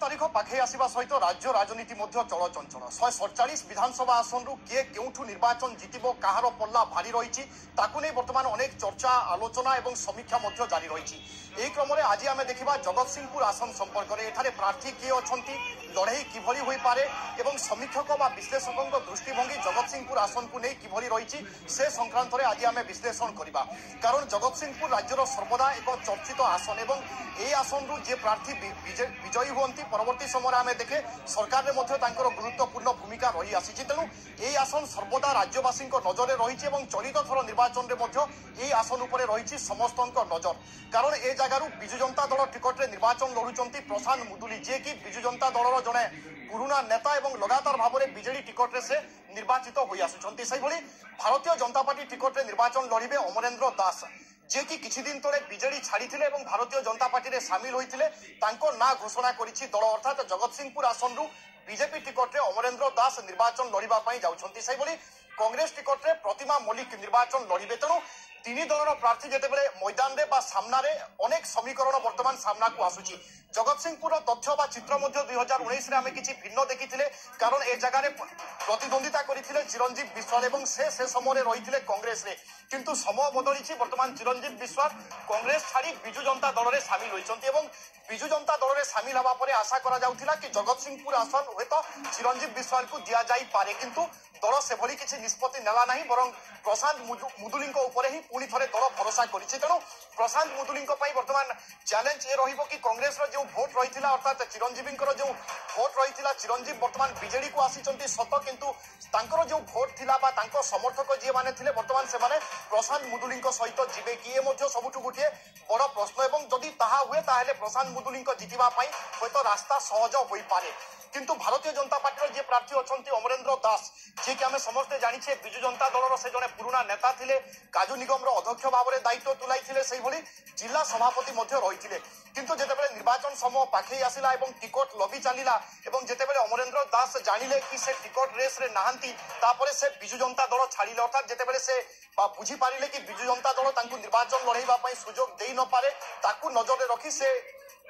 तारीख पाखे आसवा सहित राज्य राजनीति चलचंचल 147 विधानसभा आसन रु किए केउठू निर्वाचन जितिबो कहार पल्ला भारी रही बर्तमान अनेक चर्चा आलोचना और समीक्षा जारी रही। यही क्रम में आज आम देखा जगतसिंहपुर आसन संपर्क में एठारे प्रार्थी किए अच्छा लड़ई किभली होई पारे एवं समीक्षक व विश्लेषकों दृष्टिभंगी जगतसिंहपुर आसन को नहीं किभली रही से संक्रांत में आज आम विश्लेषण करवा। कारण जगतसिंहपुर राज्यर सर्वदा एक चर्चित आसन एवं ए आसन रु जे प्रार्थी विजयी हुंती परवर्ती समय आम देखे सरकार में गुरुत्वपूर्ण भूमिका रही आसी। तेणु ये आसन सर्वदा राज्यवासी नजर रही चलित थर निर्वाचन में आसन उपर रही समस्त नजर। कारण ए जगार विजु जनता दल टिकट निर्वाचन लड़ुंट प्रशांत मुदुली जे कि विजु जनता दल जड़े पुराना नेता और लगातार भाव में बीजेडी टिकट से निर्वाचित हो आसुंच। भारतीय जनता पार्टी टिकट निर्वाचन लड़े अमरेंद्र दास जे कि किछि दिन तले बीजेडी छाड़ी भारतीय जनता पार्टी में सामिल होते ना घोषणा करिछि दल अर्थात जगतसिंहपुर आसन रु बीजेपी टिकट अमरेंद्र दास निर्वाचन लड़ाई जाऊँगी। कांग्रेस टिकट प्रतिमा मल्लिक निर्वाचन लड़े। तेणु तीन दलर प्रार्थी जितेबाला मैदान में सामना अनेक समीकरण बर्तमान सामना को आसुची। जगतसिंहपुर तथ्य बा चित्र 2019 आम कि भिन्न देखी कारण ए जगह प्रतिद्वंदिता करते चिरंजीव विश्वाल और से समय रही कांग्रेस रे किंतु समय बदली बर्तमान चिरंजीव विश्वाल कांग्रेस छाड़ी विजु जनता दल में सामिल होती विजु जनता दल में सामिल हवा पर आशा करा कि जगतसिंहपुर आसन हे तो चिरंजीव विश्वाल को दि जापे किंतु दल से भली किसी निष्पत्ति नेला नहीं बर प्रशांत मुदुली ही पुणी थे दल भरोसा कर। तेणु प्रशांत मुदुली बर्तमान चैलेंज ये रही कि कांग्रेस जो भोट रही अर्थात चिरंजीवी जो भोट रही चिरंजीव बर्तमान बीजेडी को आसी सत किंतु जो भोट थिला समर्थक जी मैंने थे बर्तमान से प्रशांत मुदुली सहित जीवे कि ये सबुठ गोटे बड़ प्रश्न और जदि ताहा हुए ताहले प्रशांत मुदुली जितवाई हे तो रास्ता सहज हो पारे। किंतु भारतीय जनता पार्टी जे प्रार्थी अच्छा अमरेंद्र दास जी कि आम समस्ते जानिछे विजु जनता दलर से जड़े पुराना नेता थे काजू निगम अध्यक्ष भाव में दायित्व तुलाई जिला सभापति रही किंतु जितेबाला निर्वाचन समय पाखे आसला टिकट लबी चलला जितेबाला अमरेंद्र दास जानिले कि से टिकट रेस रे नहांती तापरे से विजु जनता दल छाड़िले अर्थात जितेबाला से बुझी पारिले कि विजु जनता दल तांकु निर्वाचन लड़ाई सुजोग दे न पारे ताकु नजर रखी से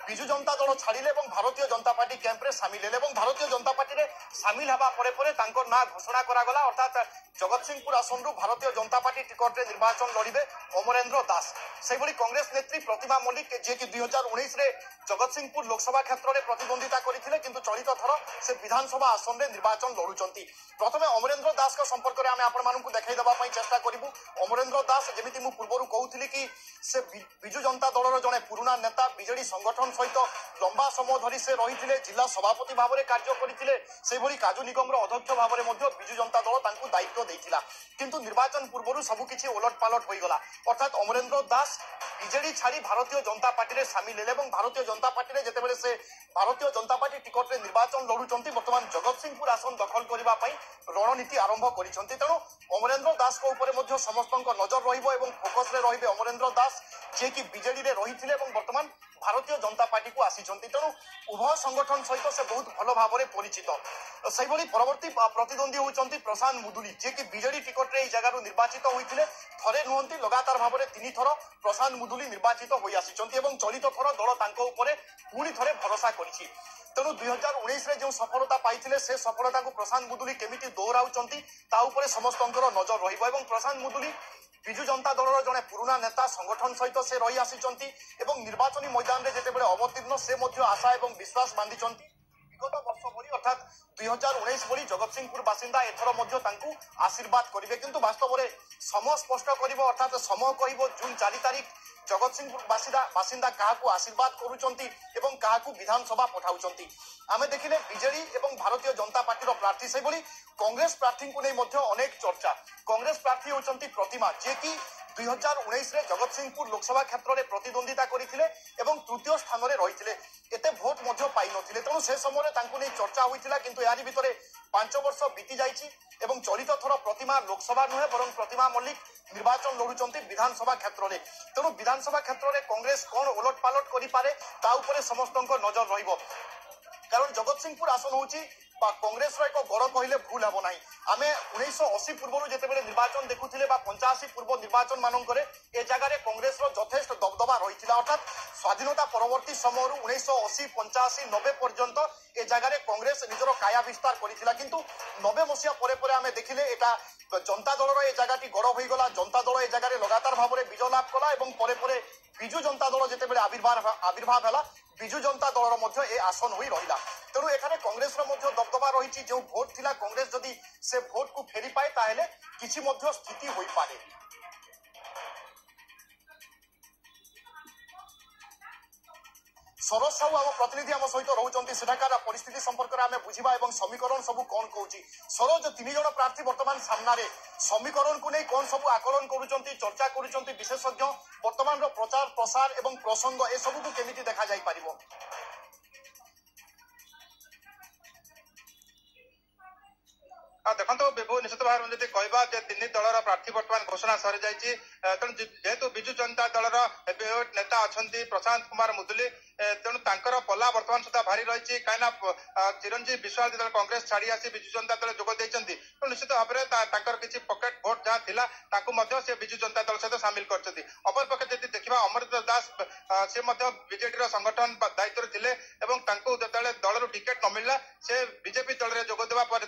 विजु जनता दल छाड़िले भारतीय जनता पार्टी कैंप रे सामिल हेले भारतीय जनता पार्टी रे सामिल हवा परे परे तांकर ना घोषणा करागला अर्थात जगतसिंहपुर आसन रु भारतीय जनता पार्टी टिकट रे निर्वाचन लड़े अमरेंद्र दास। से कांग्रेस नेत्री प्रतिमा मल्लिक जे कि 2019 रे जगतसिंहपुर लोकसभा क्षेत्र में प्रतिद्वंदिता करथिले किंतु चलित थर से विधानसभा आसन में निर्वाचन लड़ुंट। प्रथमे अमरेंद्र दास का संपर्क में आम आपण देखा देवाई चेष्टा करूँ। अमरेंद्र दास जमी मुझे पूर्व कहूली कि से विजु जनता दलर जड़े पुराना नेता बीजेडी संगठन सहित लंबा समय धरी से रही जिला सभापति भाव में कार्य करते काजू निगम अध्यक्ष भाव में विजु जनता दल दायित्व देता किंतु निर्वाचन पूर्व सबकिछि ओलट पालट हो गला अर्थात अमरेंद्र दास बीजेडी छाड़ी भारतीय जनता पार्टी में सामिल हेले भारतीय जनता पार्टी में जितेबाला से भारतीय जनता पार्टी टिकट निर्वाचन लड़ुंट बर्तमान जगतसिंहपुर आसन दखल करने रणनीति आरंभ कर। तेणु अमरेंद्र दास को ऊपर समस्त नजर फोकस रे रही अमरेंद्र दास जे कि बीजेडी रे रही बर्तमान भारतीय जनता पार्टी को आसी। तेणु उभय संगठन सहित से बहुत भल भाव में परिचित। से परवर्ती प्रतिद्वंदी होती प्रशांत मुदुली जे कि बीजेडी टिकट रे जगह निर्वाचित होते थे नुहति लगातार भाव में 3 थर प्रशांत मुदुली निर्वाचित हो आसी चलित थर दल पुणी थे भरोसा कर। तेणु 2019 रे जो सफलता पाई से सफलता को प्रशांत मुदुली केमिति दोहराउंट समस्त नजर रही प्रशांत मुदुली विजु जनता दलर जड़े पुराना नेता संगठन सहित से रही आसी निर्वाचनी मैदान में जितेबाला अवतीर्ण से आशा और विश्वास बांधी विगत वर्ष भली अर्थात 2019 भली जगतसिंहपुर बासिंदा एथर आशीर्वाद करेंगे किंतु वास्तव में समय स्पष्ट कर अर्थात समय कह जून 4 तारिख जगतसिंहपुर बासिंदा क्या आशीर्वाद करुँच विधानसभा पठाउछंती। आमे देखिले बीजेडी और भारतीय जनता पार्टी प्रार्थी से कांग्रेस प्रार्थी को नहीं अनेक चर्चा। कांग्रेस प्रार्थी होती प्रतिमा जे कि 2019 रे जगतसिंहपुर लोकसभा क्षेत्र में प्रतिद्वंदिता करते तृतीय स्थान में रही एते भोट पाई नथिले। तेणु से समय नहीं चर्चा होता किंतु यारी भितर 5 वर्ष बीती जाइछि चलित थर प्रतिमा लोकसभा नुहे बर प्रतिमा मल्लिक निर्वाचन लड़ुंट विधानसभा क्षेत्र में। तेणु विधानसभा क्षेत्र में कांग्रेस कौन ओलट पालट करे समस्त नजर रहिबो। कारण जगतसिंहपुर आसन हूँ कांग्रेस एक गड़ कहले भूल हम ना आम 1980 पूर्व जितेबाला निर्वाचन देखुले 85 पूर्व निर्वाचन मानक ए जगार कांग्रेस यथेष्ट दबदबा रही अर्थात स्वाधीनता परवर्ती समय 1980 85 90 पर्यंत ए जगार कांग्रेस निजर काया विस्तार करथिला किंतु 90 मसिया परे आमे देखिले एटा जनता दल ए जगह गड़ हो गला जनता दल ए जगार लगातार भाव में विजय लाभ कला और परे विजु जनता दल जितेबाला आविर्भाव है विजु जनता दल ए आसन हो रहा तेणु एखाने कांग्रेस दबदबा रही जो भोट थिला कांग्रेस जदि से भोट को फेरी पाए ताहेले किछि मध्य स्थिति होई पारे। सरोज साहू आम प्रतिनिधि आम सहित रोचंती सेठाकार परिस्थिति संपर्क में आम बुझा और समीकरण सब कौन कहूँ सरोज 3 जन प्रार्थी वर्तमान सामने समीकरण को नहीं कौन सब आकलन करुँच चर्चा करुँच विशेषज्ञ वर्तमान प्रचार प्रसार और प्रसंग ए सब को केमिति देखा जाई पारिबो। देखो विभु निश्चित भाव में कहवा 3 दलर प्रार्थी बर्तमान घोषणा सरी जाइए तेणु जेहेतु विजु जनता दलर नेता अच्छा प्रशांत कुमार मुदुली तेणु तांकर पल्ला वर्तमान सुधा भारी रही कहीं चिरंजीव विश्वाल जो कांग्रेस छाड़ी आसी विजु जनता दल जोग देते निश्चित भाव में किसी पकेट भोट जहाँ था से विजु जनता दल सहित सामिल कर अपरपक्षे जब देखा अमरेंद्र दास से बीजेडी संगठन दायित्व थे जो दल टिकेट न मिलला से बीजेपी दल में जोगदेवा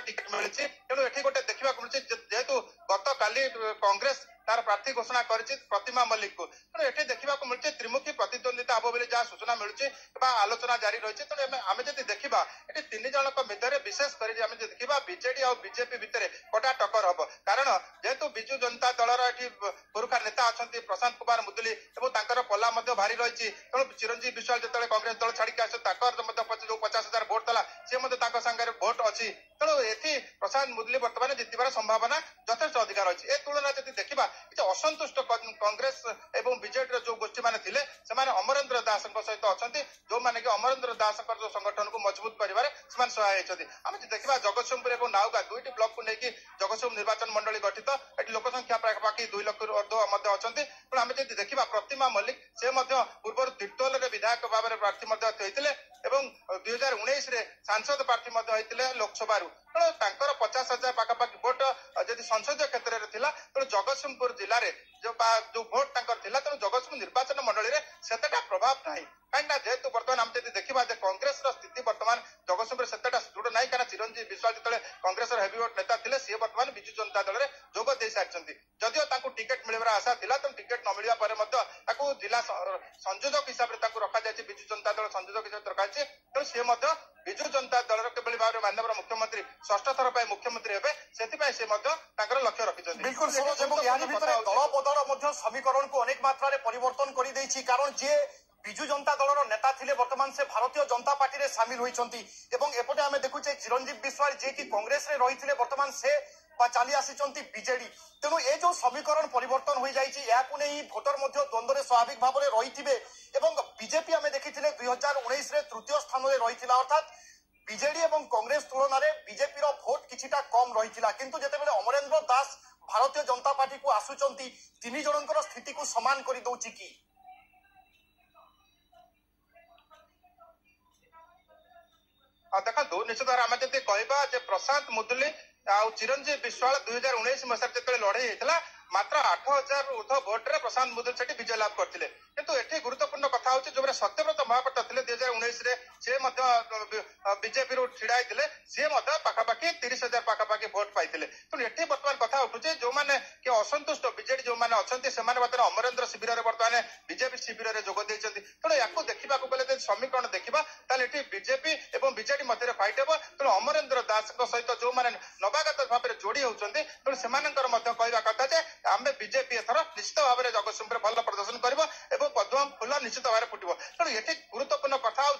टिकेट मिली तेणु ये गोटे देखा मिली जेहेतु गत काली कांग्रेस तार प्रार्थी घोषणा करिछि प्रतिमा मल्लिक को तेणु ये देखा मिलूँ त्रिमुखी प्रतिद्वंदिता हम बोली जहाँ सूचना मिलूँ आलोचना जारी रही तेणु आम जब देखा ये 3 जन भितर विशेषकर देखा बीजेडी और बीजेपी भितर कटा टक्कर हम कारण जेहेतु विजु जनता दलर ये पुरुखा नेता अच्छा प्रशांत कुमार मुदुली और पल्ला भारी रही तेणु चिरंजीव विश्वाल जो कांग्रेस दल छाड़ी आस जो 50,000 भोट था सी सागर भोट अच्छी तेणु ये प्रशांत मुदुली बर्तमान जितबार संभावना यथेष्ट अधिक रही है तुलना जब देखा असंतुष्ट कांग्रेस एवं बीजेडी जो गोष्ठी मैंने थे अमरेंद्र दास सहित अच्छा जो मैंने कि अमरेंद्र दास जो संगठन को मजबूत कर सहाय आम देखा जगतसिंहपुर और नाउगा 2टी ब्लॉक को लेकिन जगतसिंह निर्वाचन मंडली गठित ये लोक संख्या पाखापाखि 2 लाख अच्छा तेणु आम जब देखा प्रतिमा मल्लिक से पूर्व तीर्तोल विधायक भाव में प्रार्थी होते 2019 सांसद प्रार्थी होते लोकसभा तेणु 50,000 पाखापाखि भोट जब संसदीय क्षेत्र में था तेणु जगतसिंहपुर जिले में जो भोट तेणु जगतसिंह निर्वाचन मंडली में सेतेटा प्रभाव ना कहीं जेहेतु बर्तमान आम जब देखा कांग्रेस स्थिति बर्तमान जगतसिंहपुर सेतेटा सुदृढ़ ना कहीं चिरंजीव विश्वाल जो कांग्रेस हेवीवेट नेता थे सी बर्तमान विजु जनता दल में जोग दे सारी जदिव टिकेट मिलवार आशा था तेणु टिकेट न मिलवा जिला संयोजक हिसाब से रखा जाए विजु जनता दल संयोजक हिसाब से रखा तेणु सी विजु जनता दल किभली भाव में माननीय मुख्यमंत्री 6ठ थर मुख्यमंत्री हे से लक्ष्य रखिंट बिल्कुल दल बदल समीकरण को अनेक मात्रा परिवर्तन कर कारण जे विजु जनता दलर नेता थिले वर्तमान से भारतीय जनता पार्टी रे सामिल होइछंती एवं एपटे आमे देखुचे चिरंजीव विश्वाल जे कि कांग्रेस रे रहिथिले वर्तमान से चली आसीचंती बीजेडी तेणु ये जो समीकरण परिवर्तन हो जाए भोटर द्वंद्व स्वाभाविक भाव में रही एवं बीजेपी आमे देखिथिले 2019 रे तृतीय स्थान में रही अर्थात बीजेडी एवं कांग्रेस तुलन में बीजेपी रो भोट किछिटा कम रही किंतु जेतेबेले अमरेंद्र दास भारतीय जनता पार्टी को आसुचंती 3 जनकर स्थिति को समान कर दउची कि देखो निश्चित भाव आम जब कहवा प्रशांत मुदुली आ चिरंजीव विश्वाल 2019 मसीह जो लड़े होता मात्र 8,000 ऊर्ध्व भोट्रे प्रशांत मुदुली से विजय लाभ करते किंतु ये गुरुत्वपूर्ण कथा हूँ जो सत्यव्रत महापात्र थे 2019 सी बीजेपी छिड़ा होते सी पाखापाखि 30,000 पाखापाखि भोट पाई तेणु ये बर्तमान कथा उठुचे जो मैंने कि असंतुष्ट बीजेडी जो मैंने अच्छा से बर्तमान अमरेंद्र शिविर में बर्तमान बीजेपी शिविर में जोग देते तेणु या देखा गले समीकरण देखा ये बीजेपी और बीजेडी मध्य फाइट हे तेणु अमरेंद्र दास सहित जो मैंने नवागत भाव में जोड़ी होती तेणु से कहवा कथा आम बीजेपी एथर निश्चित भाव में जगतसिंहपुर भल प्रदर्शन कर पद्म फूल निश्चित भाव में फुटब तेणु ये गुरुत्वपूर्ण कथा हूँ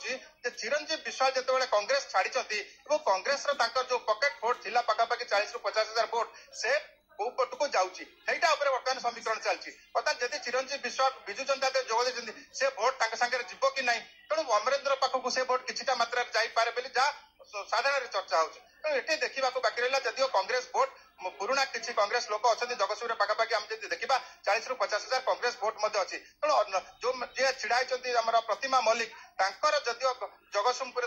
चिरंजीव विश्वाल जो कांग्रेस छाड़ी कांग्रेस जो पकेट भोट था पाखापाखि 40,000 ରୁ 50,000 भोट से कौ पट को जाऊँगी बर्तमान समीकरण चलती बर्तमान जदि चिरंजीव विश्वाल विजु जनता दल जोग देते से भोट सागर जीव कि ना तेणु अमरेंद्र पाखक से भोट किसी मात्रा जापे जहाँ साधारण चर्चा होती देखा बाकी रहा जदिव कांग्रेस भोट पुराणा किसी कांग्रेस लोक अच्छा जगतसिंह पाखापाखि आम देखा 40 ରୁ 50,000 कांग्रेस भोट तेणु जो जी छिड़ा प्रतिमा मल्लिक जदिव जगतसिंहपुर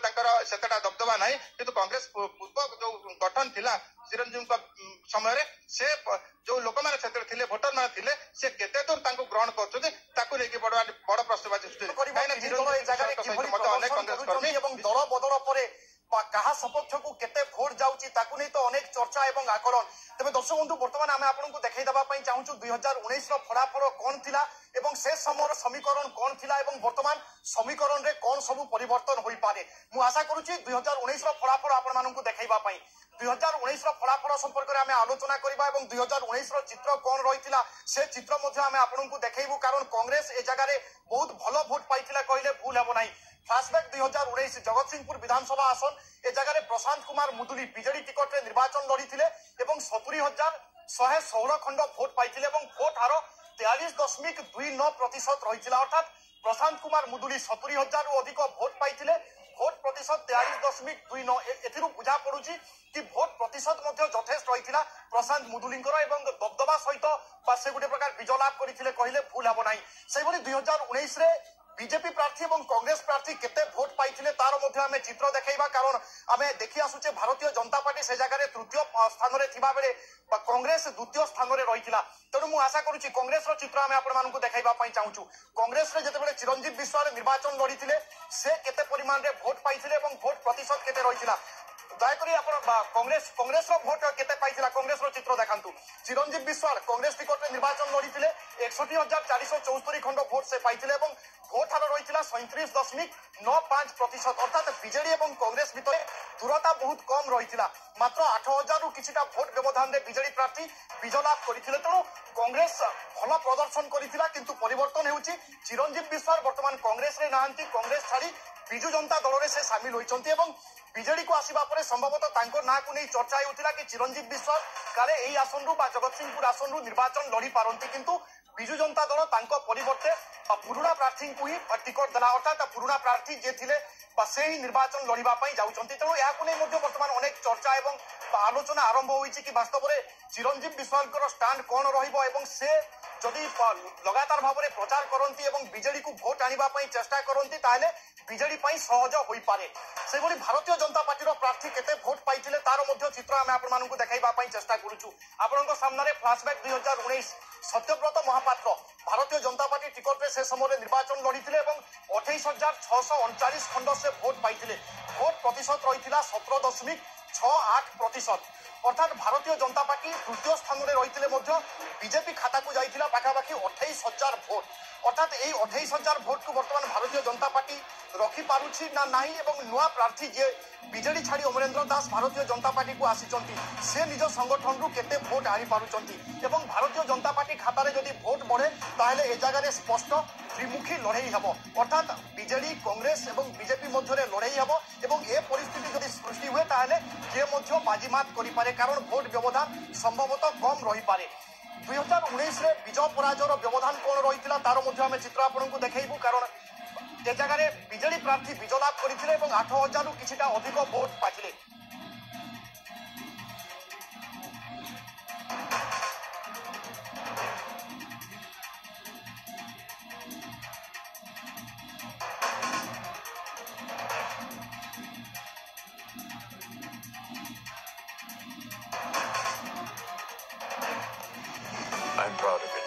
सेतटा दबदबा ना कि कांग्रेस पूर्व जो गठन थिला चिरंजीव समय से जो लोक मैंने भोटर मैंने से केते दूर ग्रहण कर बड़ प्रश्नवाची दल बदल पर कहा सपक्ष को केते भोट जाउची ताकू नहीं तो अनेक चर्चा एवं आकलन तेज दर्शक बंधु बर्तमान आम आपको देखई देबा पई चाहूछु 2019 रो फलाफल कौन थिला एवं से समय समीकरण कौन थिला एवं वर्तमान समीकरण रे कौन सब परिवर्तन होई पारे मु आशा करूची 2019 रो फलाफल आपण माननकु देखैबा पई 2019 रो फलाफल संपर्क रे आमे आलोचना करिबा एवं 2019 रो चित्र कौन रहितिला से चित्र मध्ये आमे आपनकु देखैबु कारण कांग्रेस ए जगह रे बहुत भलो भोट पाइतिला कहिले भूल हेबो नाही फ्लैशबैक 2019 जगतसिंहपुर विधानसभा आसन ए जगह प्रशांत कुमार मुदुली बीजेडी टिकट रे निर्वाचन लड़ीथिले एवं 70,116 खंड भोट पाइथिले एवं भोट हार 43.29% रहिथिला अर्थात प्रशांत कुमार मुदुली 70,000 रु अधिक भोट पाइथिले भोट प्रतिशत 43.29 एथिरु बुझा पड़ुची कि भोट प्रतिशत मध्ये यथेष्ट रहिथिला प्रशांत मुदुलींकर एवं दबदबा सहित बा से गुटे प्रकार विजय लाभ करिथिले कहिले भूल हेबो नाही सेहि भली 2019 रे बीजेपी प्रार्थी और कांग्रेस प्रार्थी केते भोट पाइथिले तार मध्ये आमे चित्र देखैबा कारण आमे देखि आसुचे भारतीय जनता पार्टी से जगह तृतीय स्थान रे थिबा बेले कांग्रेस द्वितीय स्थान रे रहिथिला तेणु मु आशा करूची कांग्रेस रो चित्र आमे आपण मानकु देखैबा पई चाहूछु कांग्रेस रे जते बेले चिरंजीव विश्वास निर्वाचन लड़ीथिले से केते परिमाण रे भोट पाइथिले एवं भोट प्रतिशत केते रहिथिला दयाकोरी कांग्रेस रो भोट केते पाइथिला कांग्रेस रो चित्र देखांतु चिरंजीव विश्वास कांग्रेस टिकट रे निर्वाचन लड़ीथिले 61,474 खंड भोट से पाइथिले एवं भोट हार रहिथिला 37.95% अर्थात बीजेडी एवं कांग्रेस भितर दूरता बहुत कम रहिथिला मात्र 8,000 रु किछिटा भोट व्यवधान रे बीजेडी प्रार्थी विजय लाभ करिथिले तेणु कांग्रेस भल प्रदर्शन करिथिला किंतु परिवर्तन हेउची चिरंजीव विश्वास वर्तमान कांग्रेस रे नाहंती कांग्रेस छाड़ी बिजु जनता दल रे से शामिल होइचंती एवं बीजेडी को आसीबा परे संभवतः तांको ना को नै चर्चा हेउथिला कि चिरंजीव विश्वास काले एई आसन रु बा जगतसिंहपुर आसन रु निर्वाचन लड़ी पारंती किंतु बिजु जनता दल तांको परिवर्ते पुरुणा प्रार्थी को ही टिकट देला अर्थात पुरुणा प्रार्थी जे थिले से ही निर्वाचन लड़िबा पई जाउचंती तेणु याकु नै मध्ये वर्तमान अनेक चर्चा एवं आलोचना आरंभ होईची कि वास्तव में चिरंजीव विश्वासकर स्टैंड कौन रहिबो एवं से जदि लगातार भाव में प्रचार करती एवं बीजेडी को भोट आनिबा पई चेष्टा करती ताहले बीजेडी पई सहज होई पारे से भली भारतीय जनता पार्टी रो प्रार्थी केते भोट पाइथिले तार मध्ये चित्र आमे आपण मानकु देखाइबा पई चेष्टा करूछु आपनक सामने flashback 2019 Satyavrat Mahapatra Bharatiya Janata party ticket रे से समय निर्वाचन लड़ीथिले एवं 28,639 खंड से भोट पाइथिले भोट प्रतिशत रहिथिला 17.68% अर्थात भारतीय जनता पार्टी तृतीय स्थान में रही बीजेपी खाता को जाइथिला पाखापाखि 28,000 भोट अर्थात यही 28,000 भोट को वर्तमान भारतीय जनता पार्टी रखी पारुछि ना नाही एवं नुआ प्रार्थी जे बीजेडी छाड़ी अमरेंद्र दास भारतीय जनता पार्टी को आसीचंती से निज संगठन रु केते भोट हारी पारुचंती एवं भारतीय जनता पार्टी खाता रे जदि भोट बढ़े ताहले ए जगह रे स्पष्ट त्रिमुखी लड़ाई हेबो अर्थात बीजेडी कांग्रेस एवं बीजेपी मध्य रे लड़ाई हेबो एवं ए परिस्थिति जदि सृष्टि हुए ताहले जे मध्य बाजीमात करि पारे कारण भोट व्यवधान संभवतः कम रही पारे 2019 रे विजय पराजयर व्यवधान कौन रही तार मध्य आमे चित्र आपनकु देखैबु कारण ए जगह बीजेडी प्रार्थी विजय लाभ करथिले एवं 8,000 रु किछिटा अधिक vote पाइथिले I'm proud of you.